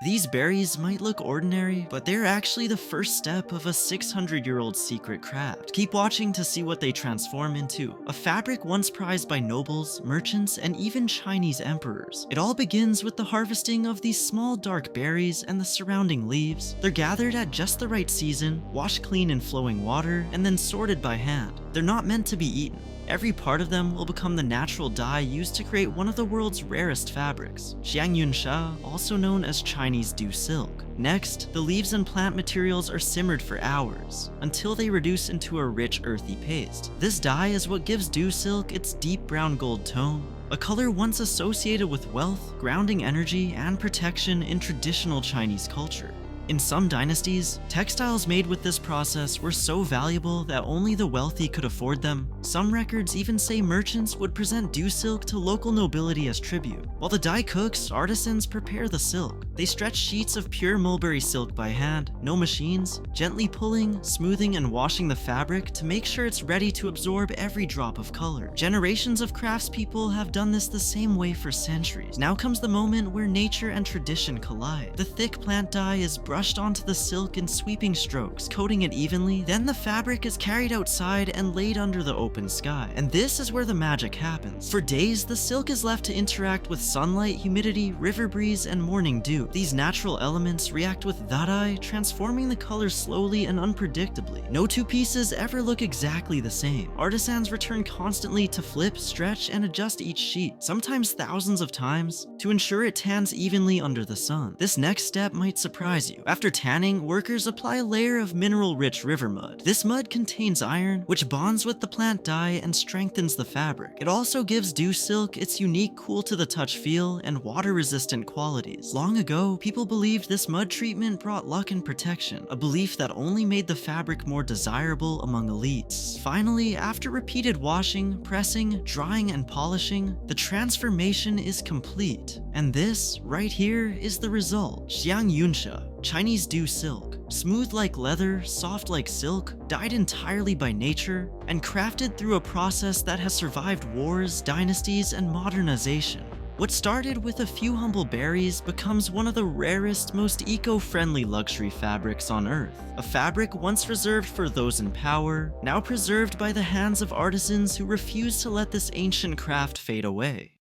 These berries might look ordinary, but they're actually the first step of a 600-year-old secret craft. Keep watching to see what they transform into. A fabric once prized by nobles, merchants, and even Chinese emperors. It all begins with the harvesting of these small dark berries and the surrounding leaves. They're gathered at just the right season, washed clean in flowing water, and then sorted by hand. They're not meant to be eaten. Every part of them will become the natural dye used to create one of the world's rarest fabrics, Xiangyunsha, also known as Chinese dew silk. Next, the leaves and plant materials are simmered for hours, until they reduce into a rich earthy paste. This dye is what gives dew silk its deep brown gold tone, a color once associated with wealth, grounding energy, and protection in traditional Chinese culture. In some dynasties, textiles made with this process were so valuable that only the wealthy could afford them. Some records even say merchants would present dew silk to local nobility as tribute. While the dye cooks, artisans prepare the silk. They stretch sheets of pure mulberry silk by hand, no machines, gently pulling, smoothing, and washing the fabric to make sure it's ready to absorb every drop of color. Generations of craftspeople have done this the same way for centuries. Now comes the moment where nature and tradition collide. The thick plant dye is brushed onto the silk in sweeping strokes, coating it evenly. Then the fabric is carried outside and laid under the open sky. And this is where the magic happens. For days, the silk is left to interact with sunlight, humidity, river breeze, and morning dew. These natural elements react with darai, transforming the colors slowly and unpredictably. No two pieces ever look exactly the same. Artisans return constantly to flip, stretch, and adjust each sheet, sometimes thousands of times, to ensure it tans evenly under the sun. This next step might surprise you. After tanning, workers apply a layer of mineral-rich river mud. This mud contains iron, which bonds with the plant dye and strengthens the fabric. It also gives dew silk its unique cool-to-the-touch feel and water-resistant qualities. Long ago, people believed this mud treatment brought luck and protection, a belief that only made the fabric more desirable among elites. Finally, after repeated washing, pressing, drying, and polishing, the transformation is complete. And this, right here, is the result. Xiangyunsha, Chinese dew silk. Smooth like leather, soft like silk, dyed entirely by nature, and crafted through a process that has survived wars, dynasties, and modernization. What started with a few humble berries becomes one of the rarest, most eco-friendly luxury fabrics on Earth. A fabric once reserved for those in power, now preserved by the hands of artisans who refuse to let this ancient craft fade away.